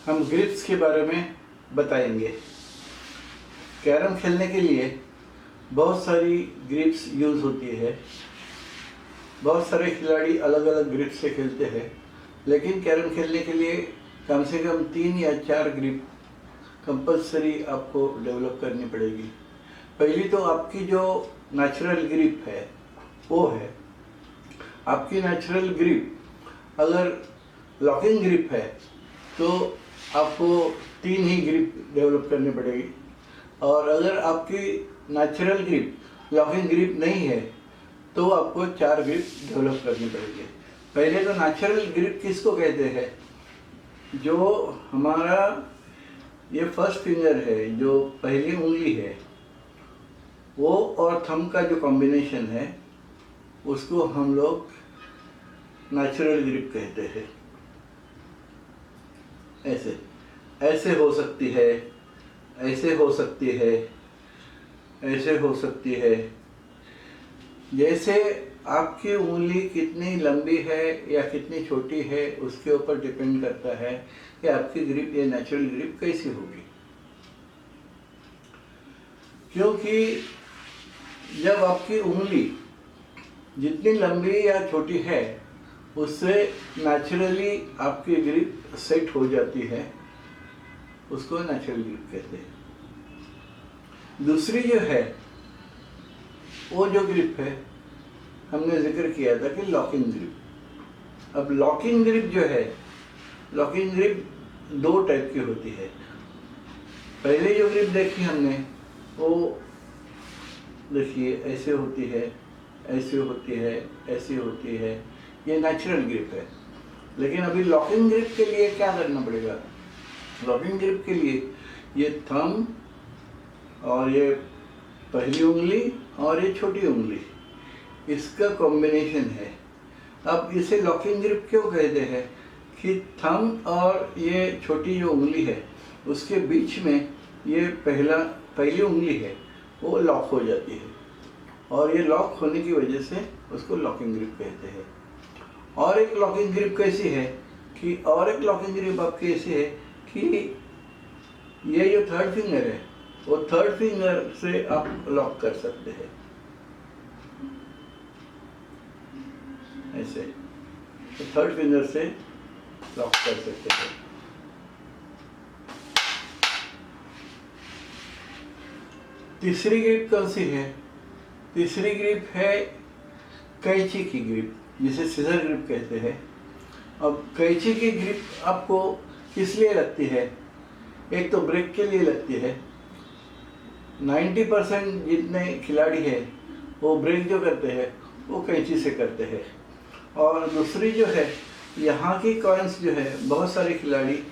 हम ग्रिप्स के बारे में बताएंगे। कैरम खेलने के लिए बहुत सारी ग्रिप्स यूज़ होती है। बहुत सारे खिलाड़ी अलग अलग ग्रिप से खेलते हैं, लेकिन कैरम खेलने के लिए कम से कम 3 या 4 ग्रिप कंपलसरी आपको डेवलप करनी पड़ेगी। पहली तो आपकी जो नेचुरल ग्रिप है वो है, आपकी नेचुरल ग्रिप अगर लॉकिंग ग्रिप है तो आपको 3 ही ग्रिप डेवलप करनी पड़ेगी, और अगर आपकी नेचुरल ग्रिप लॉकिंग ग्रिप नहीं है तो आपको 4 ग्रिप डेवलप करनी पड़ेगी। पहले तो नेचुरल ग्रिप किसको कहते हैं? जो हमारा ये फर्स्ट फिंगर है, जो पहली उंगली है, वो और थंब का जो कॉम्बिनेशन है उसको हम लोग नेचुरल ग्रिप कहते हैं। ऐसे ऐसे हो सकती है, ऐसे हो सकती है, ऐसे हो सकती है। जैसे आपकी उंगली कितनी लंबी है या कितनी छोटी है उसके ऊपर डिपेंड करता है कि आपकी ग्रिप या नेचुरल ग्रिप कैसी होगी। क्योंकि जब आपकी उंगली जितनी लंबी या छोटी है उससे नेचुरली आपकी ग्रिप सेट हो जाती है, उसको नेचुरल ग्रिप कहते हैं। दूसरी जो है वो जो ग्रिप है, हमने जिक्र किया था कि लॉकिंग ग्रिप। अब लॉकिंग ग्रिप जो है, लॉकिंग ग्रिप 2 टाइप की होती है। पहले जो ग्रिप देखी हमने वो देखिए ऐसे होती है, ऐसे होती है, ऐसी होती है, ये नेचुरल ग्रिप है। लेकिन अभी लॉकिंग ग्रिप के लिए क्या करना पड़ेगा? लॉकिंग ग्रिप के लिए ये थंब और ये पहली उंगली और ये छोटी उंगली, इसका कॉम्बिनेशन है। अब इसे लॉकिंग ग्रिप क्यों कहते हैं? कि थंब और ये छोटी जो उंगली है उसके बीच में ये पहली उंगली है वो लॉक हो जाती है, और ये लॉक होने की वजह से उसको लॉकिंग ग्रिप कहते हैं। और एक लॉकिंग ग्रिप कैसी है कि और एक लॉकिंग ग्रिप आपकी ऐसी है कि ये जो थर्ड फिंगर है वो थर्ड फिंगर से आप लॉक कर सकते हैं, ऐसे तो थर्ड फिंगर से लॉक कर सकते हैं। तीसरी ग्रिप कौन सी है? तीसरी ग्रिप है कैंची की ग्रिप, जिसे सीजर ग्रिप कहते हैं। अब कैंची की ग्रिप आपको किस लिए लगती है? एक तो ब्रेक के लिए लगती है। 90% जितने खिलाड़ी हैं वो ब्रेक जो करते हैं वो कैंची से करते हैं। और दूसरी जो है, यहाँ की कॉइन्स जो है, बहुत सारे खिलाड़ी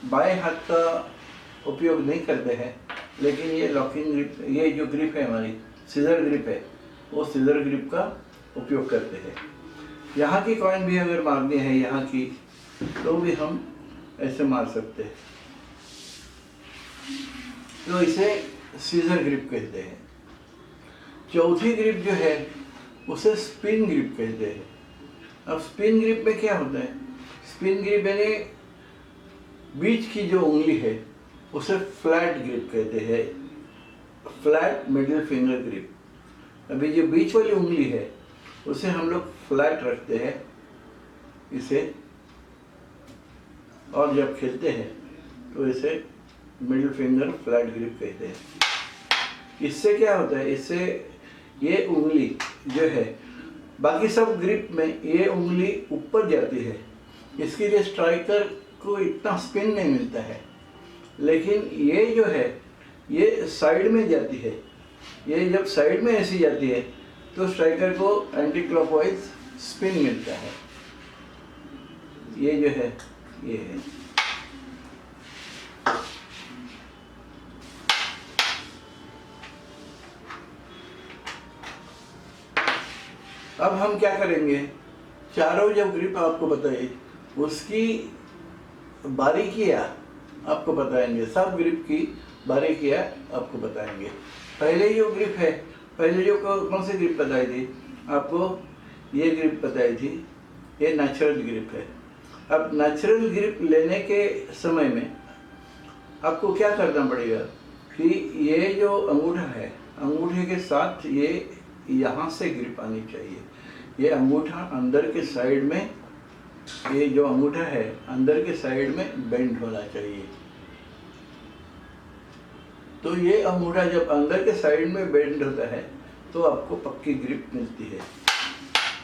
बाएं हाथ का उपयोग नहीं करते हैं, लेकिन ये लॉकिंग ग्रिप, ये जो ग्रिप है हमारी सीजर ग्रिप है, वो सीजर ग्रिप का उपयोग करते हैं। यहाँ की कॉइन भी अगर मारनी है यहाँ की, तो भी हम ऐसे मार सकते हैं, तो इसे सीजर ग्रिप कहते हैं। चौथी ग्रिप जो है उसे स्पिन ग्रिप कहते हैं। अब स्पिन ग्रिप में क्या होता है? स्पिन ग्रिप यानी बीच की जो उंगली है उसे फ्लैट ग्रिप कहते हैं, फ्लैट मिडिल फिंगर ग्रिप। अभी जो बीच वाली उंगली है उसे हम लोग फ्लैट रखते हैं इसे, और जब खेलते हैं तो इसे मिडिल फिंगर फ्लैट ग्रिप कहते हैं। इससे क्या होता है? इससे ये उंगली जो है, बाकी सब ग्रिप में ये उंगली ऊपर जाती है, इसके लिए स्ट्राइकर को इतना स्पिन नहीं मिलता है। लेकिन ये जो है ये साइड में जाती है। ये जब साइड में ऐसी जाती है तो स्ट्राइकर को एंटी क्लॉकवाइज स्पिन मिलता है। ये जो है ये है। अब हम क्या करेंगे? चारों जब ग्रिप आपको बताई उसकी बारीकियाँ आपको बताएंगे, सब ग्रिप की बारीकियाँ आपको बताएंगे। पहले जो ग्रिप है, पहले जो कौन सी ग्रिप बताई थी आपको? ये ग्रिप बताई थी, ये नेचुरल ग्रिप है। अब नेचुरल ग्रिप लेने के समय में आपको क्या करना पड़ेगा कि ये जो अंगूठा है, अंगूठे के साथ ये यहाँ से ग्रिप आनी चाहिए। ये अंगूठा अंदर के साइड में, ये जो अंगूठा है अंदर के साइड में बेंड होना चाहिए। तो ये अंगूठा जब अंदर के साइड में बेंड होता है तो आपको पक्की ग्रिप मिलती है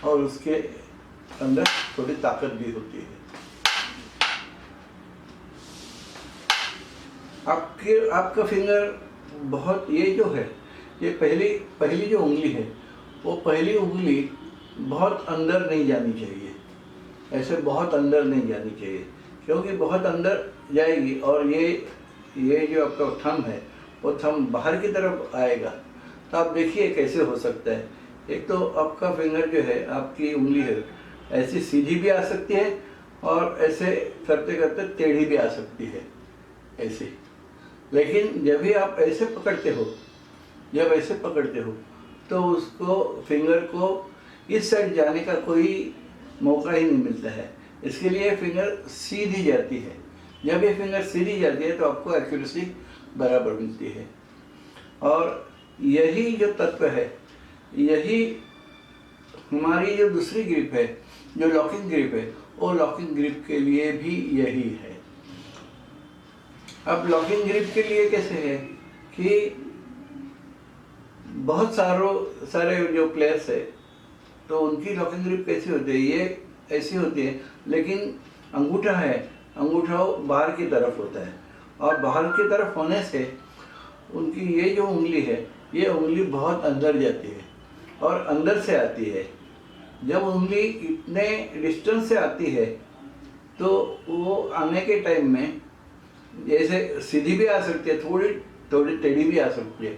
और उसके अंदर थोड़ी ताकत भी होती है। आपका फिंगर बहुत, ये जो है, ये पहली जो उंगली है वो पहली उंगली बहुत अंदर नहीं जानी चाहिए, ऐसे बहुत अंदर नहीं जानी चाहिए, क्योंकि बहुत अंदर जाएगी और ये जो आपका थंब है वो थंब बाहर की तरफ आएगा। तो आप देखिए कैसे हो सकता है। एक तो आपका फिंगर जो है, आपकी उंगली है, ऐसी सीधी भी आ सकती है और ऐसे करते करते टेढ़ी भी आ सकती है ऐसे। लेकिन जब भी आप ऐसे पकड़ते हो, जब ऐसे पकड़ते हो तो उसको फिंगर को इस साइड जाने का कोई मौका ही नहीं मिलता है। इसके लिए फिंगर सीधी जाती है। जब ये फिंगर सीधी जाती है तो आपको एक्यूरेसी बराबर मिलती है। और यही जो तत्व है, यही हमारी जो दूसरी ग्रिप है, जो लॉकिंग ग्रिप है, वो लॉकिंग ग्रिप के लिए भी यही है। अब लॉकिंग ग्रिप के लिए कैसे है कि बहुत सारे जो प्लेयर्स है तो उनकी लॉकिंग ग्रिप कैसी होती है, ये ऐसी होती है, लेकिन अंगूठा है, अंगूठा बाहर की तरफ होता है और बाहर की तरफ होने से उनकी ये जो उंगली है, ये उंगली बहुत अंदर जाती है और अंदर से आती है। जब उंगली इतने डिस्टेंस से आती है तो वो आने के टाइम में जैसे सीधी भी आ सकती है, थोड़ी टेढ़ी भी आ सकती है,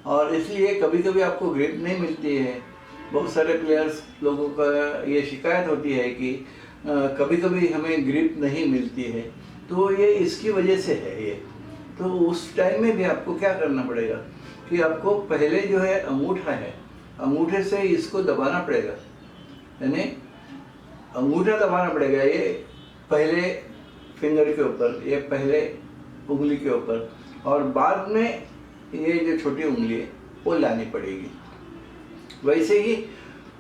और इसलिए कभी कभी आपको ग्रिप नहीं मिलती है। बहुत सारे प्लेयर्स लोगों का ये शिकायत होती है कि कभी कभी हमें ग्रिप नहीं मिलती है, तो ये इसकी वजह से है ये। तो उस टाइम में भी आपको क्या करना पड़ेगा कि आपको पहले जो है अंगूठा है, अंगूठे से इसको दबाना पड़ेगा, यानी अंगूठा दबाना पड़ेगा ये पहले फिंगर के ऊपर, ये पहले उंगली के ऊपर, और बाद में ये जो छोटी उंगली है वो लानी पड़ेगी। वैसे ही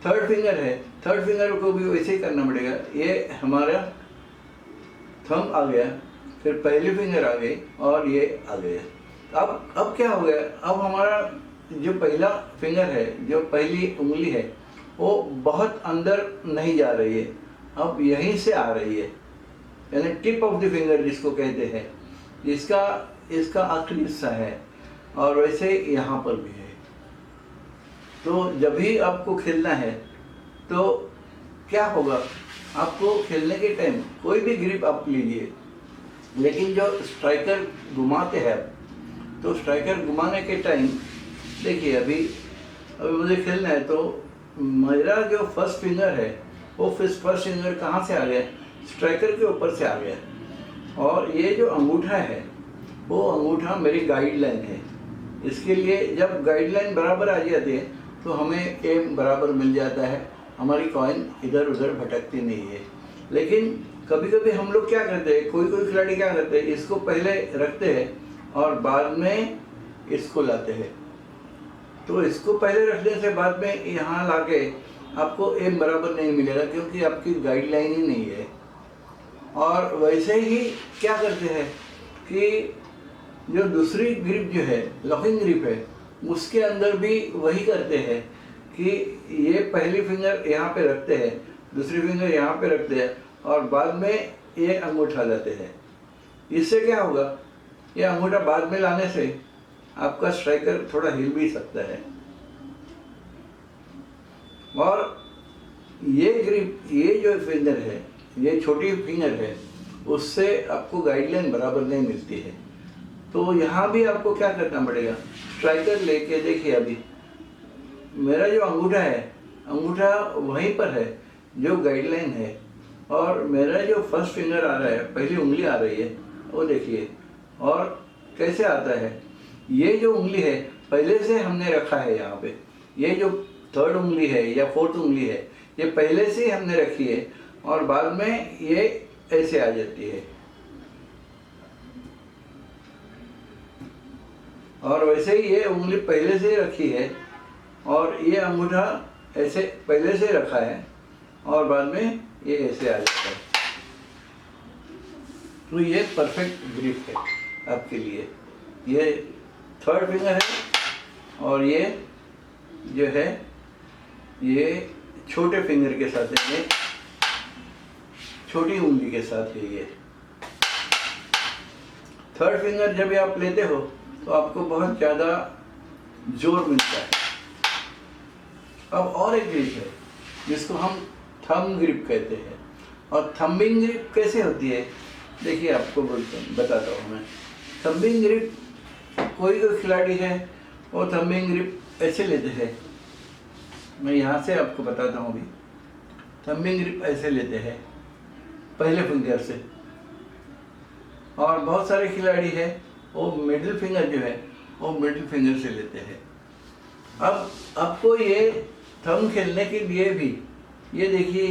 थर्ड फिंगर है, थर्ड फिंगर को भी वैसे ही करना पड़ेगा। ये हमारा थंब आ गया, फिर पहली फिंगर आ गई और ये आ गया। अब क्या हो गया, अब हमारा जो पहला फिंगर है, जो पहली उंगली है, वो बहुत अंदर नहीं जा रही है, अब यहीं से आ रही है, यानी टिप ऑफ द फिंगर जिसको कहते हैं, इसका आखिरी हिस्सा है, और वैसे यहाँ पर भी है। तो जब भी आपको खेलना है तो क्या होगा, आपको खेलने के टाइम कोई भी ग्रिप आप लीजिए, लेकिन जो स्ट्राइकर घुमाते हैं, तो स्ट्राइकर घुमाने के टाइम देखिए, अभी मुझे खेलना है तो मेरा जो फर्स्ट फिंगर है वो फर्स्ट फिंगर कहाँ से आ गया, स्ट्राइकर के ऊपर से आ गया, और ये जो अंगूठा है वो अंगूठा मेरी गाइडलाइन है। इसके लिए जब गाइडलाइन बराबर आ जाती है तो हमें एम बराबर मिल जाता है, हमारी कॉइन इधर उधर भटकती नहीं है। लेकिन कभी कभी हम लोग क्या करते हैं, कोई खिलाड़ी क्या करते हैं, इसको पहले रखते हैं और बाद में इसको लाते हैं। तो इसको पहले रखने से बाद में यहाँ लाके आपको एम बराबर नहीं मिलेगा, क्योंकि आपकी गाइडलाइन ही नहीं है। और वैसे ही क्या करते हैं कि जो दूसरी ग्रिप जो है, लॉकिंग ग्रिप है, उसके अंदर भी वही करते हैं कि ये पहली फिंगर यहाँ पे रखते हैं, दूसरी फिंगर यहाँ पे रखते हैं और बाद में ये अंगूठा लाते हैं। इससे क्या होगा, ये अंगूठा बाद में लाने से आपका स्ट्राइकर थोड़ा हिल भी सकता है। और ये ग्रिप, ये जो फिंगर है, ये छोटी फिंगर है, उससे आपको गाइडलाइन बराबर नहीं मिलती है। तो यहाँ भी आपको क्या करना पड़ेगा, स्ट्राइकर लेके देखिए, अभी मेरा जो अंगूठा है, अंगूठा वहीं पर है जो गाइडलाइन है, और मेरा जो फर्स्ट फिंगर आ रहा है, पहली उंगली आ रही है, वो देखिए, और कैसे आता है। ये जो उंगली है पहले से हमने रखा है यहाँ पे, ये जो थर्ड उंगली है या फोर्थ उंगली है, ये पहले से हमने रखी है, और बाद में ये ऐसे आ जाती है। और वैसे ही ये उंगली पहले से ही रखी है और ये अंगूठा ऐसे पहले से रखा है और बाद में ये ऐसे आ जाता है। तो ये परफेक्ट ग्रिप है आपके लिए। ये थर्ड फिंगर है और ये जो है ये छोटे फिंगर के साथ है, ये छोटी उंगली के साथ है। ये थर्ड फिंगर जब आप लेते हो तो आपको बहुत ज़्यादा जोर मिलता है। अब और एक ग्रिप है जिसको हम थंब ग्रिप कहते हैं। और थंबिंग ग्रिप कैसे होती है, देखिए आपको बताता हूँ मैं। थंबिंग ग्रिप कोई खिलाड़ी है वो थंबिंग ग्रिप ऐसे लेते हैं। मैं यहाँ से आपको बताता हूँ अभी। थंबिंग ग्रिप ऐसे लेते हैं पहले फिंगर से, और बहुत सारे खिलाड़ी है वो मिडिल फिंगर जो है वो मिडिल फिंगर से लेते हैं। अब आपको ये थंब खेलने के लिए भी ये देखिए,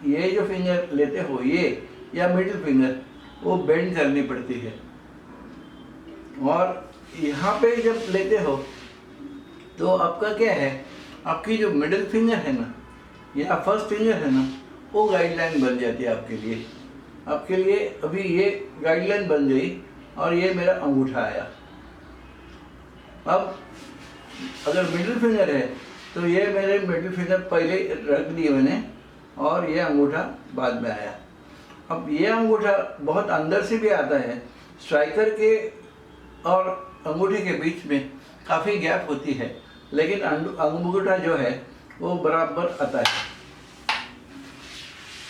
ये जो फिंगर लेते हो ये या मिडिल फिंगर वो बेंड करनी पड़ती है। और यहाँ पे जब लेते हो तो आपका क्या है, आपकी जो मिडिल फिंगर है ना या फर्स्ट फिंगर है ना, वो गाइडलाइन बन जाती है आपके लिए। आपके लिए अभी ये गाइडलाइन बन गई और ये मेरा अंगूठा आया। अब अगर मिडिल फिंगर है तो ये मेरे मिडिल फिंगर पहले रख दिए मैंने और ये अंगूठा बाद में आया। अब ये अंगूठा बहुत अंदर से भी आता है, स्ट्राइकर के और अंगूठे के बीच में काफ़ी गैप होती है, लेकिन अंगूठा जो है वो बराबर आता है।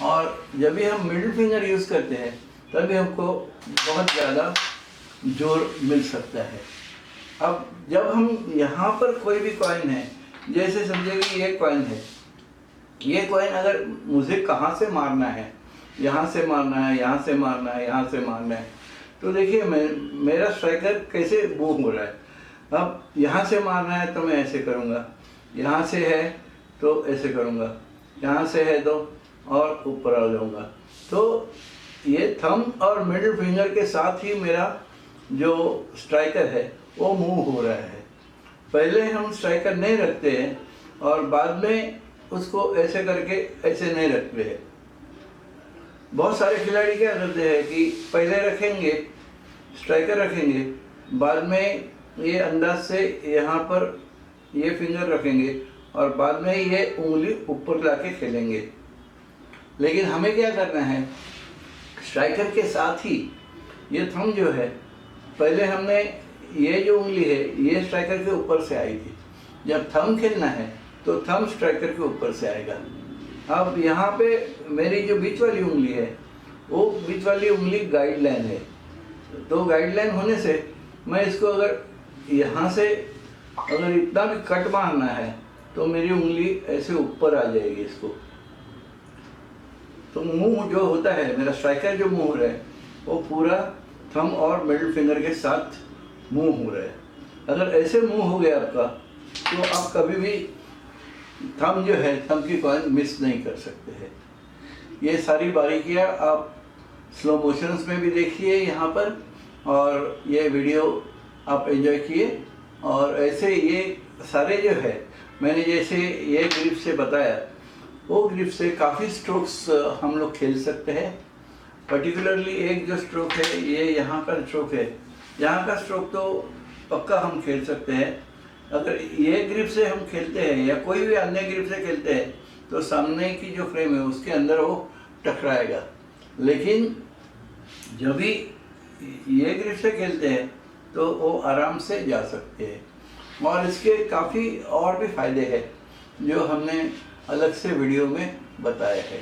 और जब भी हम मिडिल फिंगर यूज़ करते हैं तभी हमको बहुत ज़्यादा जोर मिल सकता है। अब जब हम यहाँ पर कोई भी कॉइन है, जैसे समझिए कि ये कॉइन है, ये कॉइन अगर मुझे कहाँ से मारना है, यहाँ से मारना है, यहाँ से मारना है, यहाँ से मारना है, तो देखिए मेरा स्ट्राइकर कैसे मूव हो रहा है। अब यहाँ से मारना है तो मैं ऐसे करूँगा, यहाँ से है तो ऐसे करूँगा, यहाँ से है तो और ऊपर आ जाऊँगा। तो ये थंब और मिडिल फिंगर के साथ ही मेरा जो स्ट्राइकर है वो मूव हो रहा है। पहले हम स्ट्राइकर नहीं रखते हैं और बाद में उसको ऐसे करके ऐसे नहीं रखते हैं। बहुत सारे खिलाड़ी क्या करते हैं कि पहले रखेंगे स्ट्राइकर रखेंगे, बाद में ये अंदाज से यहाँ पर ये फिंगर रखेंगे और बाद में ये उंगली ऊपर लाके खेलेंगे। लेकिन हमें क्या करना है, स्ट्राइकर के साथ ही ये थंब जो है, पहले हमने ये जो उंगली है ये स्ट्राइकर के ऊपर से आई थी। जब थंब खेलना है तो थंब स्ट्राइकर के ऊपर से आएगा। अब यहाँ पे मेरी जो बीच वाली उंगली है वो बीच वाली उंगली गाइडलाइन है। तो गाइडलाइन होने से मैं इसको अगर यहाँ से अगर इतना भी कट मारना है तो मेरी उंगली ऐसे ऊपर आ जाएगी इसको। तो मुंह जो होता है मेरा स्ट्राइकर जो मूव हो रहा है वो पूरा थंब और मिडिल फिंगर के साथ मूव हो रहा है। अगर ऐसे मूव हो गया आपका तो आप कभी भी थंब जो है, थंब की कॉइन मिस नहीं कर सकते हैं। ये सारी बारीकियाँ आप स्लो मोशंस में भी देखिए यहाँ पर, और ये वीडियो आप एंजॉय किए। और ऐसे ये सारे जो है मैंने जैसे ये ग्रिप से बताया, वो ग्रिप से काफ़ी स्ट्रोक्स हम लोग खेल सकते हैं। पर्टिकुलरली एक जो स्ट्रोक है ये यहाँ का स्ट्रोक है, यहाँ का स्ट्रोक तो पक्का हम खेल सकते हैं। अगर ये ग्रिप से हम खेलते हैं या कोई भी अन्य ग्रिप से खेलते हैं तो सामने की जो फ्रेम है उसके अंदर वो टकराएगा। लेकिन जब भी ये ग्रिप से खेलते हैं तो वो आराम से जा सकते हैं। और इसके काफ़ी और भी फायदे हैं जो हमने अलग से वीडियो में बताया है।